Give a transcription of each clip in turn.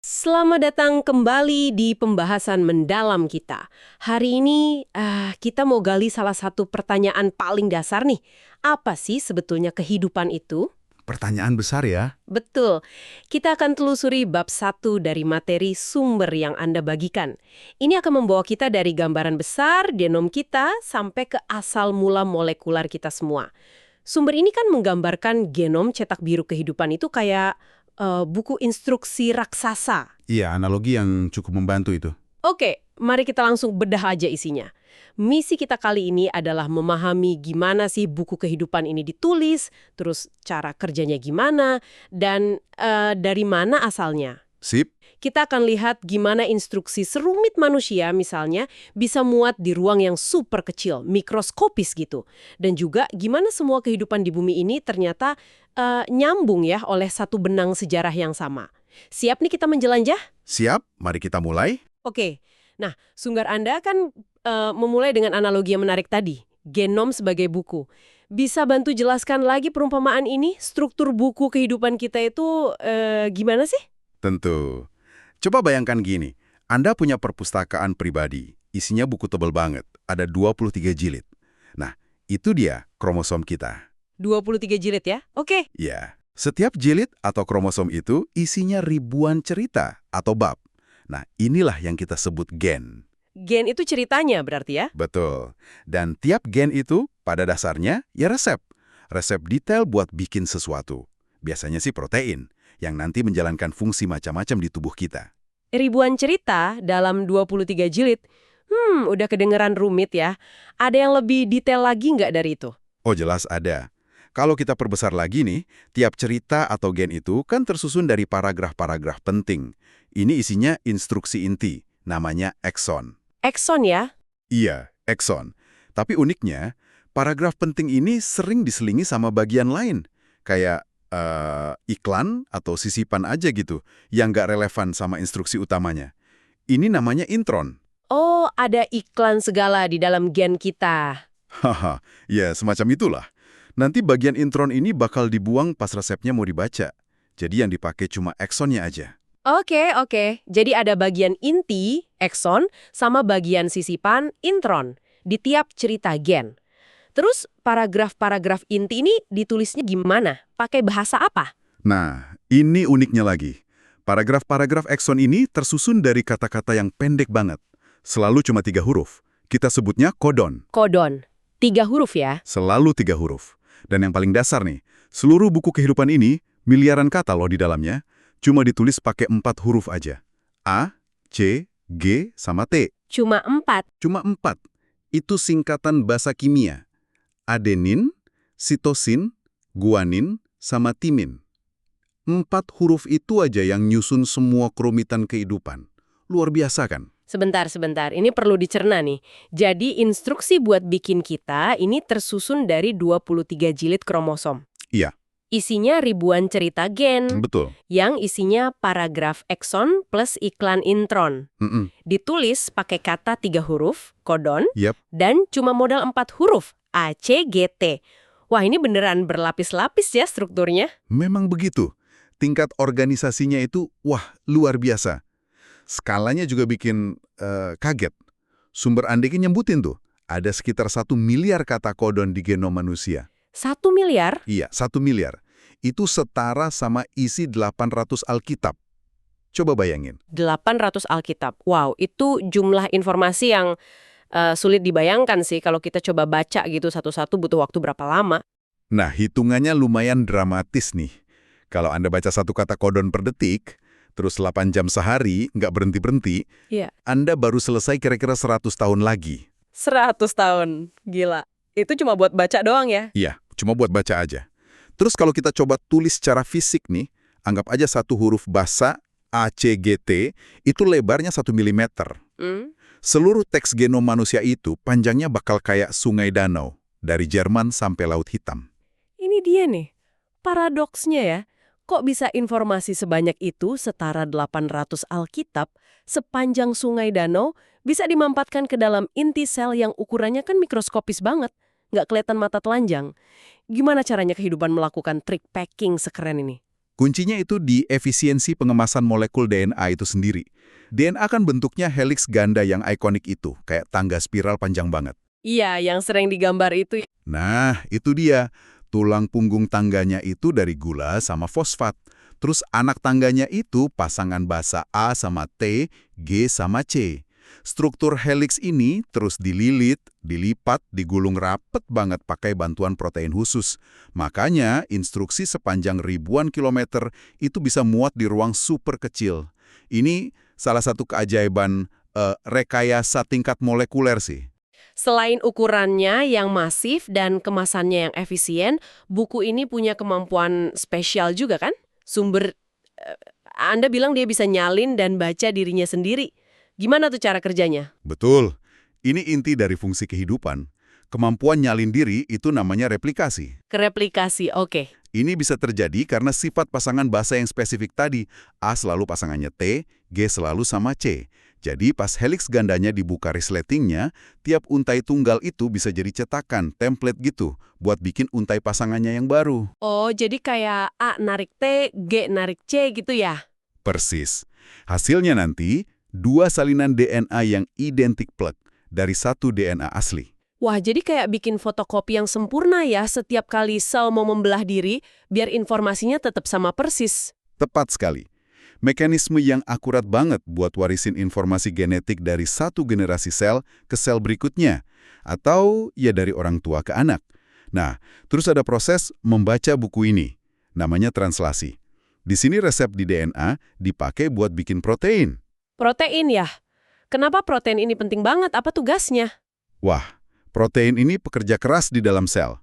Selamat datang kembali di pembahasan mendalam kita. Hari ini kita mau gali salah satu pertanyaan paling dasar nih. Apa sih sebetulnya kehidupan itu? Pertanyaan besar ya. Betul. Kita akan telusuri bab 1 dari materi sumber yang Anda bagikan. Ini akan membawa kita dari gambaran besar genom kita sampai ke asal mula molekular kita semua. Sumber ini kan menggambarkan genom cetak biru kehidupan itu kayak buku instruksi raksasa. Iya, analogi yang cukup membantu itu. Oke, mari kita langsung bedah aja isinya. Misi kita kali ini adalah memahami gimana sih buku kehidupan ini ditulis, terus cara kerjanya gimana, dan dari mana asalnya. Sip. Kita akan lihat gimana instruksi serumit manusia misalnya bisa muat di ruang yang super kecil, mikroskopis gitu. Dan juga gimana semua kehidupan di bumi ini ternyata nyambung ya oleh satu benang sejarah yang sama. Siap nih kita menjelajah? Siap, mari kita mulai. Oke, nah sumber Anda kan memulai dengan analogi yang menarik tadi, genom sebagai buku. Bisa bantu jelaskan lagi perumpamaan ini, struktur buku kehidupan kita itu gimana sih? Tentu. Coba bayangkan gini, Anda punya perpustakaan pribadi, isinya buku tebal banget, ada 23 jilid. Nah, itu dia kromosom kita. 23 jilid ya? Oke. Ya, setiap jilid atau kromosom itu isinya ribuan cerita atau bab. Nah, inilah yang kita sebut gen. Gen itu ceritanya berarti ya? Betul. Dan tiap gen itu pada dasarnya ya resep. Resep detail buat bikin sesuatu. Biasanya sih protein, yang nanti menjalankan fungsi macam-macam di tubuh kita. Ribuan cerita dalam 23 jilid. Udah kedengeran rumit ya. Ada yang lebih detail lagi nggak dari itu? Oh jelas ada. Kalau kita perbesar lagi nih, tiap cerita atau gen itu kan tersusun dari paragraf-paragraf penting. Ini isinya instruksi inti, namanya ekson. Exon ya? Iya, ekson. Tapi uniknya, paragraf penting ini sering diselingi sama bagian lain. Kayak iklan atau sisipan aja gitu, yang nggak relevan sama instruksi utamanya. Ini namanya intron. Oh, ada iklan segala di dalam gen kita. Haha, ya semacam itulah. Nanti bagian intron ini bakal dibuang pas resepnya mau dibaca. Jadi yang dipakai cuma eksonnya aja. Oke. Jadi ada bagian inti, exon, sama bagian sisipan, intron, di tiap cerita gen. Terus paragraf-paragraf inti ini ditulisnya gimana? Pakai bahasa apa? Nah, ini uniknya lagi. Paragraf-paragraf ekson ini tersusun dari kata-kata yang pendek banget. Selalu cuma 3 huruf. Kita sebutnya kodon. Kodon. 3 huruf ya? Selalu 3 huruf. Dan yang paling dasar nih, seluruh buku kehidupan ini, miliaran kata loh di dalamnya, cuma ditulis pakai 4 huruf aja. A, C, G, sama T. Cuma 4. Cuma 4. Itu singkatan bahasa kimia. Adenin, sitosin, guanin, sama timin. 4 huruf itu aja yang nyusun semua kerumitan kehidupan. Luar biasa kan? Sebentar. Ini perlu dicerna nih. Jadi instruksi buat bikin kita ini tersusun dari 23 jilid kromosom. Iya, Isinya ribuan cerita gen, betul. yang isinya paragraf ekson plus iklan intron. Mm-mm. Ditulis pakai kata 3 huruf, kodon, Yap. dan cuma modal 4 huruf, A, C, G, T. Wah, ini beneran berlapis-lapis ya strukturnya. Memang begitu. Tingkat organisasinya itu, wah, luar biasa. Skalanya juga bikin kaget. Sumber Andeki nyebutin tuh, ada sekitar 1 miliar kata kodon di genom manusia. 1 miliar? Iya, 1 miliar. Itu setara sama isi 800 Alkitab. Coba bayangin. 800 Alkitab. Wow, itu jumlah informasi yang sulit dibayangkan sih kalau kita coba baca gitu satu-satu butuh waktu berapa lama. Nah, hitungannya lumayan dramatis nih. Kalau Anda baca satu kata kodon per detik, terus 8 jam sehari, nggak berhenti-berhenti, Iya. Anda baru selesai kira-kira 100 tahun lagi. 100 tahun. Gila. Itu cuma buat baca doang ya? Iya, cuma buat baca aja. Terus kalau kita coba tulis secara fisik nih, anggap aja satu huruf basa, A, C, G, T, itu lebarnya 1 milimeter. Seluruh teks genom manusia itu panjangnya bakal kayak sungai danau, dari Jerman sampai Laut Hitam. Ini dia nih, paradoksnya ya. Kok bisa informasi sebanyak itu setara 800 Alkitab sepanjang sungai danau bisa dimampatkan ke dalam inti sel yang ukurannya kan mikroskopis banget, nggak kelihatan mata telanjang. Gimana caranya kehidupan melakukan trik packing sekeren ini? Kuncinya itu di efisiensi pengemasan molekul DNA itu sendiri. DNA kan bentuknya heliks ganda yang ikonik itu, kayak tangga spiral panjang banget. Iya, yang sering digambar itu. Nah, itu dia. Tulang punggung tangganya itu dari gula sama fosfat. Terus anak tangganya itu pasangan basa A sama T, G sama C. Struktur heliks ini terus dililit, dilipat, digulung rapet banget pakai bantuan protein khusus. Makanya instruksi sepanjang ribuan kilometer itu bisa muat di ruang super kecil. Ini salah satu keajaiban rekayasa tingkat molekuler sih. Selain ukurannya yang masif dan kemasannya yang efisien, buku ini punya kemampuan spesial juga kan? Anda bilang dia bisa nyalin dan baca dirinya sendiri. Gimana tuh cara kerjanya? Betul. Ini inti dari fungsi kehidupan. Kemampuan nyalin diri itu namanya replikasi. Kereplikasi, oke. Ini bisa terjadi karena sifat pasangan basa yang spesifik tadi. A selalu pasangannya T, G selalu sama C. Jadi pas heliks gandanya dibuka resletingnya, tiap untai tunggal itu bisa jadi cetakan, template gitu, buat bikin untai pasangannya yang baru. Oh, jadi kayak A narik T, G narik C gitu ya? Persis. Hasilnya nanti, dua salinan DNA yang identik plek dari satu DNA asli. Wah, jadi kayak bikin fotokopi yang sempurna ya setiap kali sel mau membelah diri, biar informasinya tetap sama persis. Tepat sekali. Mekanisme yang akurat banget buat warisin informasi genetik dari satu generasi sel ke sel berikutnya. Atau ya dari orang tua ke anak. Nah, terus ada proses membaca buku ini. Namanya translasi. Di sini resep di DNA dipakai buat bikin protein. Protein ya? Kenapa protein ini penting banget? Apa tugasnya? Wah, protein ini pekerja keras di dalam sel.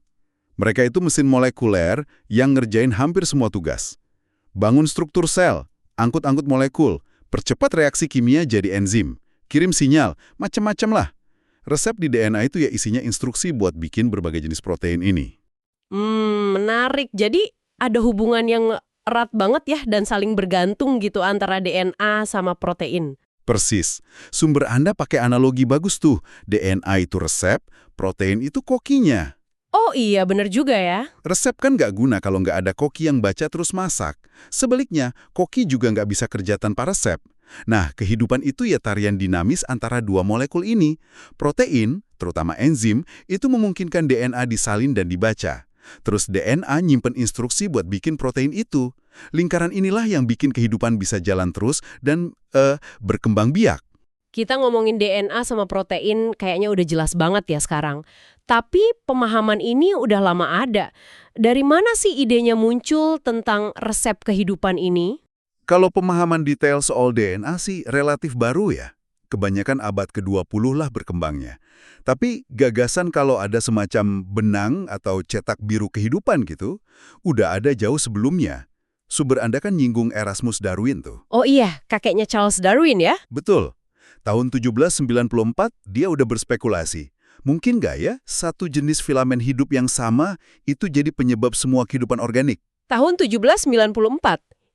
Mereka itu mesin molekuler yang ngerjain hampir semua tugas. Bangun struktur sel, angkut-angkut molekul, percepat reaksi kimia jadi enzim, kirim sinyal, macam-macam lah. Resep di DNA itu ya isinya instruksi buat bikin berbagai jenis protein ini. Menarik. Jadi ada hubungan yang erat banget ya dan saling bergantung gitu antara DNA sama protein. Persis. Sumber Anda pakai analogi bagus tuh. DNA itu resep, protein itu kokinya. Oh iya, bener juga ya. Resep kan nggak guna kalau nggak ada koki yang baca terus masak. Sebaliknya, koki juga nggak bisa kerja tanpa resep. Nah, kehidupan itu ya tarian dinamis antara dua molekul ini. Protein, terutama enzim, itu memungkinkan DNA disalin dan dibaca. Terus DNA nyimpen instruksi buat bikin protein itu. Lingkaran inilah yang bikin kehidupan bisa jalan terus dan berkembang biak. Kita ngomongin DNA sama protein kayaknya udah jelas banget ya sekarang. Tapi pemahaman ini udah lama ada. Dari mana sih idenya muncul tentang resep kehidupan ini? Kalau pemahaman detail soal DNA sih relatif baru ya. Kebanyakan abad ke-20 lah berkembangnya. Tapi gagasan kalau ada semacam benang atau cetak biru kehidupan gitu, udah ada jauh sebelumnya. Sumber Anda kan nyinggung Erasmus Darwin tuh. Oh iya, kakeknya Charles Darwin ya? Betul. Tahun 1794 dia udah berspekulasi. Mungkin nggak ya satu jenis filamen hidup yang sama itu jadi penyebab semua kehidupan organik? Tahun 1794?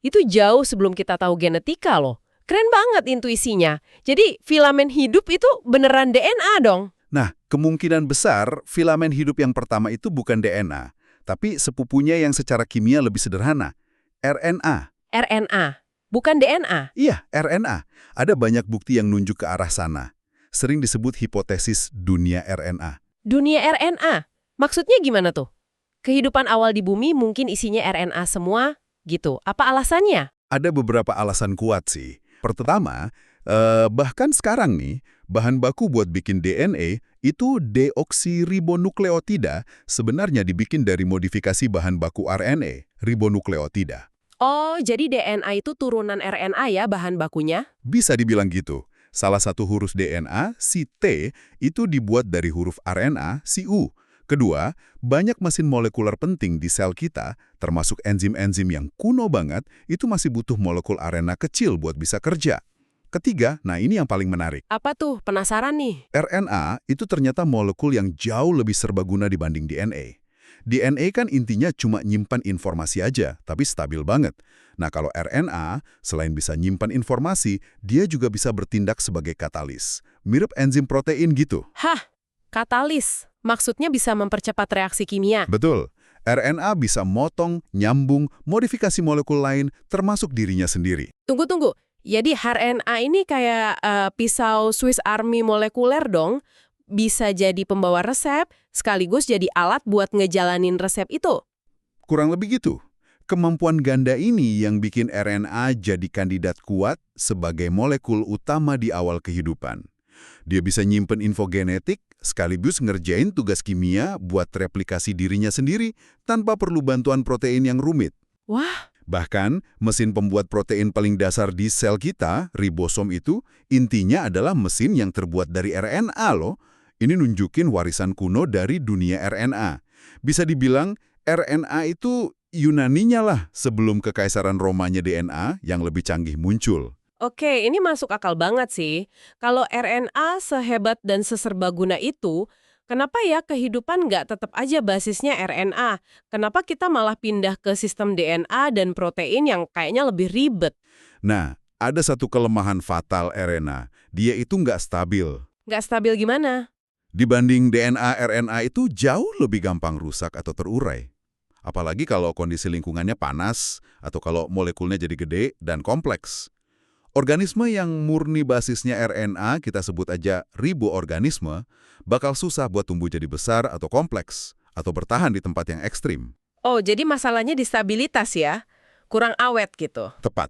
Itu jauh sebelum kita tahu genetika loh. Keren banget intuisinya. Jadi filamen hidup itu beneran DNA dong? Nah, kemungkinan besar filamen hidup yang pertama itu bukan DNA, tapi sepupunya yang secara kimia lebih sederhana, RNA. RNA, bukan DNA? Iya, RNA. Ada banyak bukti yang nunjuk ke arah sana. Sering disebut hipotesis dunia RNA. Dunia RNA? Maksudnya gimana tuh? Kehidupan awal di bumi mungkin isinya RNA semua gitu. Apa alasannya? Ada beberapa alasan kuat sih. Pertama, bahkan sekarang nih, bahan baku buat bikin DNA itu deoksiribonukleotida sebenarnya dibikin dari modifikasi bahan baku RNA, ribonukleotida. Oh, jadi DNA itu turunan RNA ya bahan bakunya? Bisa dibilang gitu. Salah satu huruf DNA, si T, itu dibuat dari huruf RNA, si U. Kedua, banyak mesin molekuler penting di sel kita, termasuk enzim-enzim yang kuno banget, itu masih butuh molekul RNA kecil buat bisa kerja. Ketiga, nah ini yang paling menarik. Apa tuh? Penasaran nih. RNA itu ternyata molekul yang jauh lebih serbaguna dibanding DNA. DNA kan intinya cuma nyimpan informasi aja, tapi stabil banget. Nah kalau RNA, selain bisa nyimpan informasi, dia juga bisa bertindak sebagai katalis. Mirip enzim protein gitu. Hah? Katalis? Maksudnya bisa mempercepat reaksi kimia? Betul. RNA bisa motong, nyambung, modifikasi molekul lain, termasuk dirinya sendiri. Tunggu. Jadi RNA ini kayak pisau Swiss Army molekuler dong? Bisa jadi pembawa resep, sekaligus jadi alat buat ngejalanin resep itu? Kurang lebih gitu. Kemampuan ganda ini yang bikin RNA jadi kandidat kuat sebagai molekul utama di awal kehidupan. Dia bisa nyimpen info genetik, sekaligus ngerjain tugas kimia buat replikasi dirinya sendiri tanpa perlu bantuan protein yang rumit. Wah, Bahkan, mesin pembuat protein paling dasar di sel kita, ribosom itu, intinya adalah mesin yang terbuat dari RNA loh. Ini nunjukin warisan kuno dari dunia RNA. Bisa dibilang, RNA itu Yunaninya lah sebelum kekaisaran Romanya DNA yang lebih canggih muncul. oke, ini masuk akal banget sih. Kalau RNA sehebat dan seserbaguna itu, kenapa ya kehidupan nggak tetap aja basisnya RNA? Kenapa kita malah pindah ke sistem DNA dan protein yang kayaknya lebih ribet? Nah, ada satu kelemahan fatal RNA. Dia itu nggak stabil. Nggak stabil gimana? Dibanding DNA, RNA itu jauh lebih gampang rusak atau terurai. Apalagi kalau kondisi lingkungannya panas atau kalau molekulnya jadi gede dan kompleks. Organisme yang murni basisnya RNA, kita sebut aja riboorganisme, bakal susah buat tumbuh jadi besar atau kompleks, atau bertahan di tempat yang ekstrim. Oh, jadi masalahnya di stabilitas ya? Kurang awet gitu. Tepat.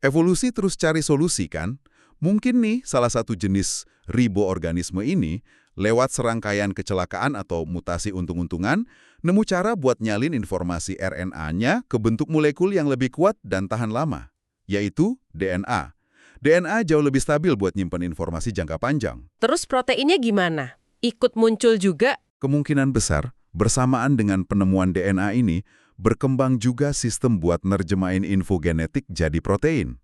Evolusi terus cari solusi kan? Mungkin nih salah satu jenis riboorganisme ini lewat serangkaian kecelakaan atau mutasi untung-untungan, nemu cara buat nyalin informasi RNA-nya ke bentuk molekul yang lebih kuat dan tahan lama, yaitu DNA. DNA jauh lebih stabil buat nyimpen informasi jangka panjang. Terus proteinnya gimana? Ikut muncul juga? Kemungkinan besar, bersamaan dengan penemuan DNA ini, berkembang juga sistem buat nerjemahin info genetik jadi protein.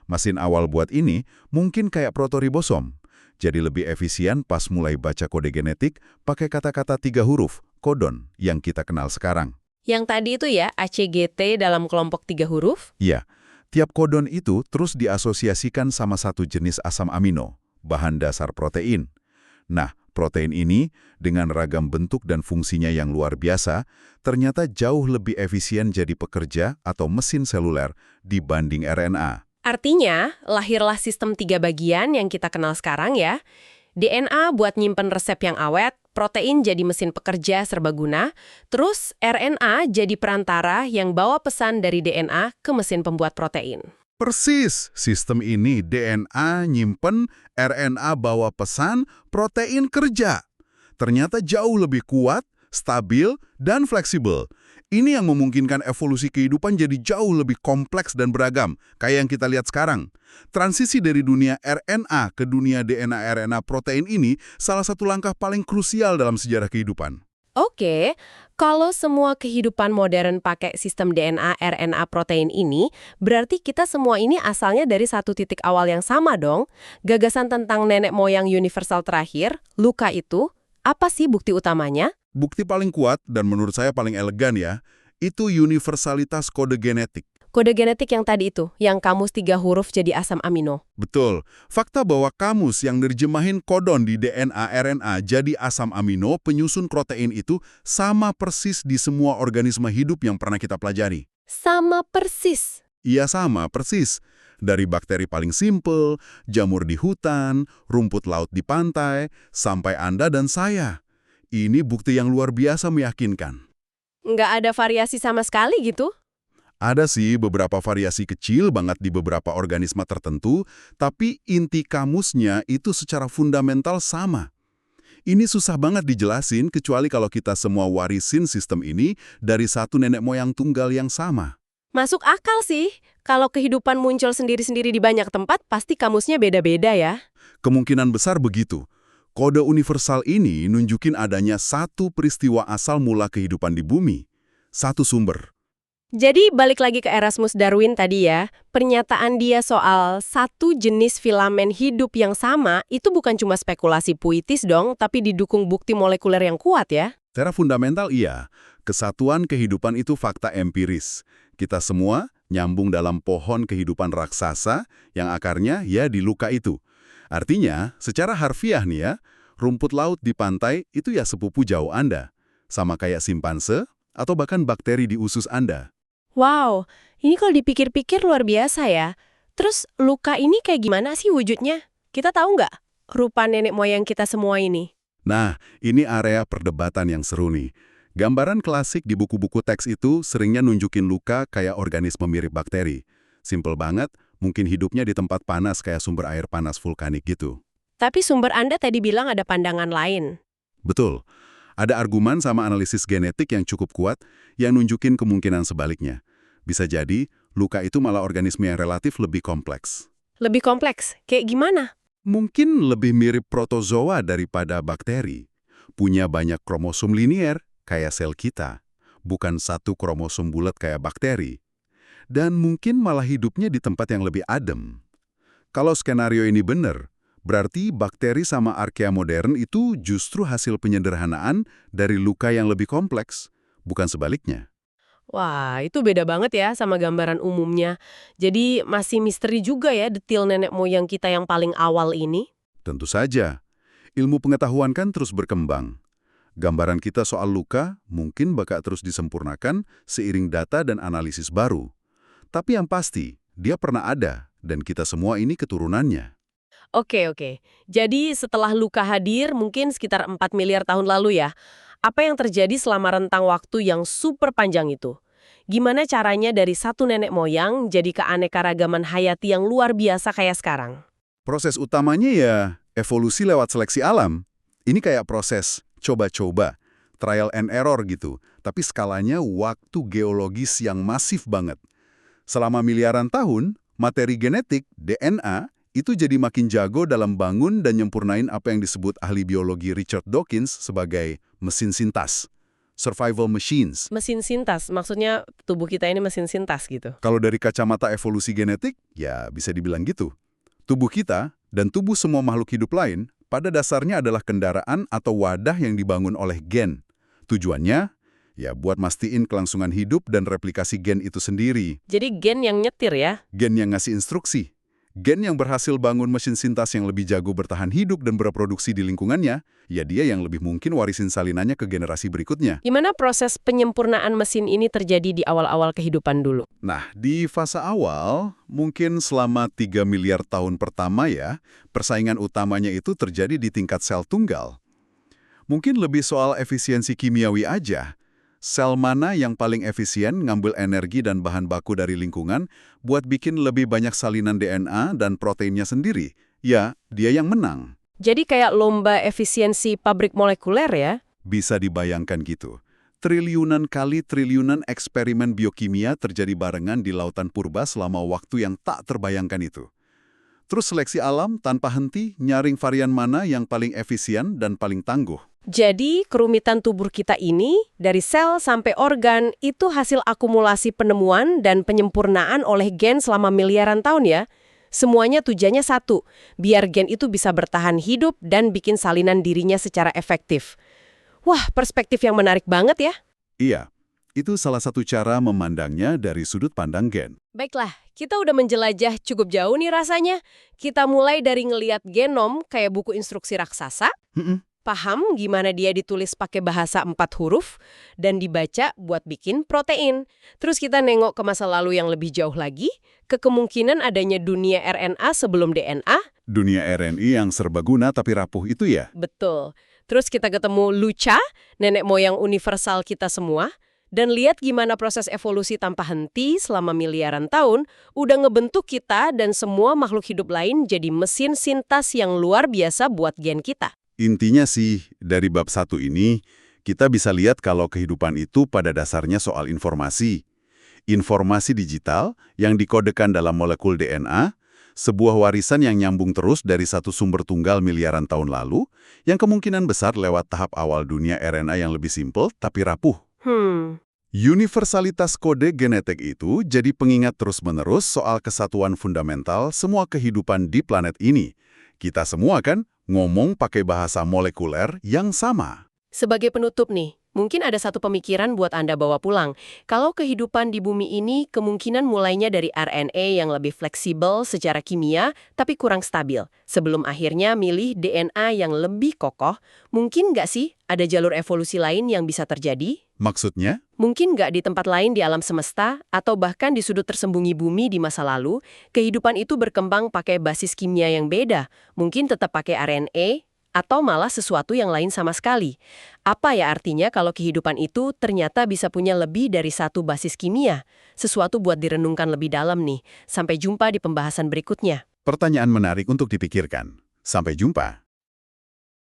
Mesin awal buat ini mungkin kayak protoribosom. Jadi lebih efisien pas mulai baca kode genetik pakai kata-kata 3 huruf, kodon, yang kita kenal sekarang. Yang tadi itu ya, ACGT dalam kelompok 3 huruf? Ya, tiap kodon itu terus diasosiasikan sama satu jenis asam amino, bahan dasar protein. Nah, protein ini dengan ragam bentuk dan fungsinya yang luar biasa, ternyata jauh lebih efisien jadi pekerja atau mesin seluler dibanding RNA. Artinya, lahirlah sistem 3 bagian yang kita kenal sekarang ya. DNA buat nyimpen resep yang awet, protein jadi mesin pekerja serbaguna, terus RNA jadi perantara yang bawa pesan dari DNA ke mesin pembuat protein. Persis, sistem ini DNA nyimpen, RNA bawa pesan, protein kerja. Ternyata jauh lebih kuat, stabil, dan fleksibel. Ini yang memungkinkan evolusi kehidupan jadi jauh lebih kompleks dan beragam, kayak yang kita lihat sekarang. Transisi dari dunia RNA ke dunia DNA-RNA protein ini salah satu langkah paling krusial dalam sejarah kehidupan. Oke, kalau semua kehidupan modern pakai sistem DNA, RNA, protein ini, berarti kita semua ini asalnya dari satu titik awal yang sama dong. Gagasan tentang nenek moyang universal terakhir, Luca itu, apa sih bukti utamanya? Bukti paling kuat dan menurut saya paling elegan ya, itu universalitas kode genetik. Kode genetik yang tadi itu, yang kamus 3 huruf jadi asam amino. Betul, fakta bahwa kamus yang nerjemahin kodon di DNA RNA jadi asam amino penyusun protein itu sama persis di semua organisme hidup yang pernah kita pelajari. Sama persis. Iya sama, persis. Dari bakteri paling simpel, jamur di hutan, rumput laut di pantai, sampai Anda dan saya. Ini bukti yang luar biasa meyakinkan. Nggak ada variasi sama sekali gitu? Ada sih beberapa variasi kecil banget di beberapa organisme tertentu, tapi inti kamusnya itu secara fundamental sama. Ini susah banget dijelasin kecuali kalau kita semua warisin sistem ini dari satu nenek moyang tunggal yang sama. Masuk akal sih. Kalau kehidupan muncul sendiri-sendiri di banyak tempat, pasti kamusnya beda-beda ya. Kemungkinan besar begitu. Kode universal ini nunjukin adanya satu peristiwa asal mula kehidupan di bumi. Satu sumber. Jadi balik lagi ke Erasmus Darwin tadi ya, pernyataan dia soal satu jenis filamen hidup yang sama itu bukan cuma spekulasi puitis dong, tapi didukung bukti molekuler yang kuat ya. Secara fundamental iya, kesatuan kehidupan itu fakta empiris. Kita semua nyambung dalam pohon kehidupan raksasa yang akarnya ya di luka itu. Artinya, secara harfiah nih ya, rumput laut di pantai itu ya sepupu jauh Anda. Sama kayak simpanse atau bahkan bakteri di usus Anda. Wow, ini kalau dipikir-pikir luar biasa ya. Terus luka ini kayak gimana sih wujudnya? Kita tahu nggak rupa nenek moyang kita semua ini? Nah, ini area perdebatan yang seru nih. Gambaran klasik di buku-buku teks itu seringnya nunjukin luka kayak organisme mirip bakteri. Simpel banget, mungkin hidupnya di tempat panas kayak sumber air panas vulkanik gitu. Tapi sumber Anda tadi bilang ada pandangan lain. Betul. Ada argumen sama analisis genetik yang cukup kuat yang nunjukin kemungkinan sebaliknya. Bisa jadi, luka itu malah organisme yang relatif lebih kompleks. Lebih kompleks, kayak gimana? Mungkin lebih mirip protozoa daripada bakteri. Punya banyak kromosom linier, kayak sel kita. Bukan satu kromosom bulat kayak bakteri. Dan mungkin malah hidupnya di tempat yang lebih adem. Kalau skenario ini benar, berarti bakteri sama archaea modern itu justru hasil penyederhanaan dari luka yang lebih kompleks, bukan sebaliknya. Wah, itu beda banget ya sama gambaran umumnya. Jadi masih misteri juga ya detail nenek moyang kita yang paling awal ini. Tentu saja, ilmu pengetahuan kan terus berkembang. Gambaran kita soal luka mungkin bakal terus disempurnakan seiring data dan analisis baru. Tapi yang pasti, dia pernah ada, dan kita semua ini keturunannya. Oke. Jadi setelah luka hadir mungkin sekitar 4 miliar tahun lalu ya. Apa yang terjadi selama rentang waktu yang super panjang itu? Gimana caranya dari satu nenek moyang jadi keanekaragaman hayati yang luar biasa kayak sekarang? Proses utamanya ya evolusi lewat seleksi alam. Ini kayak proses coba-coba, trial and error gitu. Tapi skalanya waktu geologis yang masif banget. Selama miliaran tahun, materi genetik, DNA, itu jadi makin jago dalam bangun dan nyempurnain apa yang disebut ahli biologi Richard Dawkins sebagai mesin sintas. Survival machines. Mesin sintas, maksudnya tubuh kita ini mesin sintas gitu. Kalau dari kacamata evolusi genetik, ya bisa dibilang gitu. Tubuh kita dan tubuh semua makhluk hidup lain pada dasarnya adalah kendaraan atau wadah yang dibangun oleh gen. Tujuannya, ya buat mastiin kelangsungan hidup dan replikasi gen itu sendiri. Jadi gen yang nyetir ya? Gen yang ngasih instruksi. Gen yang berhasil bangun mesin sintas yang lebih jago bertahan hidup dan bereproduksi di lingkungannya, ya dia yang lebih mungkin warisin salinannya ke generasi berikutnya. Gimana proses penyempurnaan mesin ini terjadi di awal-awal kehidupan dulu? Nah, di fase awal, mungkin selama 3 miliar tahun pertama ya, persaingan utamanya itu terjadi di tingkat sel tunggal. Mungkin lebih soal efisiensi kimiawi aja. Sel mana yang paling efisien ngambil energi dan bahan baku dari lingkungan buat bikin lebih banyak salinan DNA dan proteinnya sendiri? Ya, dia yang menang. Jadi kayak lomba efisiensi pabrik molekuler ya? Bisa dibayangkan gitu. Triliunan kali triliunan eksperimen biokimia terjadi barengan di lautan purba selama waktu yang tak terbayangkan itu. Terus seleksi alam tanpa henti nyaring varian mana yang paling efisien dan paling tangguh. Jadi, kerumitan tubuh kita ini, dari sel sampai organ, itu hasil akumulasi penemuan dan penyempurnaan oleh gen selama miliaran tahun ya. Semuanya tujuannya satu, biar gen itu bisa bertahan hidup dan bikin salinan dirinya secara efektif. Wah, perspektif yang menarik banget ya. Iya, itu salah satu cara memandangnya dari sudut pandang gen. Baiklah, kita udah menjelajah cukup jauh nih rasanya. Kita mulai dari ngeliat genom kayak buku instruksi raksasa. Paham gimana dia ditulis pakai bahasa 4 huruf dan dibaca buat bikin protein. Terus kita nengok ke masa lalu yang lebih jauh lagi, ke kemungkinan adanya dunia RNA sebelum DNA. Dunia RNA yang serbaguna tapi rapuh itu ya? Betul. Terus kita ketemu Luca, nenek moyang universal kita semua, dan lihat gimana proses evolusi tanpa henti selama miliaran tahun udah ngebentuk kita dan semua makhluk hidup lain jadi mesin sintas yang luar biasa buat gen kita. Intinya sih, dari bab 1 ini, kita bisa lihat kalau kehidupan itu pada dasarnya soal informasi. Informasi digital yang dikodekan dalam molekul DNA, sebuah warisan yang nyambung terus dari satu sumber tunggal miliaran tahun lalu, yang kemungkinan besar lewat tahap awal dunia RNA yang lebih simpel tapi rapuh. Universalitas kode genetik itu jadi pengingat terus-menerus soal kesatuan fundamental semua kehidupan di planet ini. Kita semua kan ngomong pakai bahasa molekuler yang sama. Sebagai penutup nih, mungkin ada satu pemikiran buat Anda bawa pulang. Kalau kehidupan di bumi ini kemungkinan mulainya dari RNA yang lebih fleksibel secara kimia, tapi kurang stabil. Sebelum akhirnya milih DNA yang lebih kokoh, mungkin nggak sih ada jalur evolusi lain yang bisa terjadi? Maksudnya? Mungkin nggak di tempat lain di alam semesta, atau bahkan di sudut tersembunyi bumi di masa lalu, kehidupan itu berkembang pakai basis kimia yang beda. Mungkin tetap pakai RNA, atau malah sesuatu yang lain sama sekali. Apa ya artinya kalau kehidupan itu ternyata bisa punya lebih dari satu basis kimia? Sesuatu buat direnungkan lebih dalam nih. Sampai jumpa di pembahasan berikutnya. Pertanyaan menarik untuk dipikirkan. Sampai jumpa.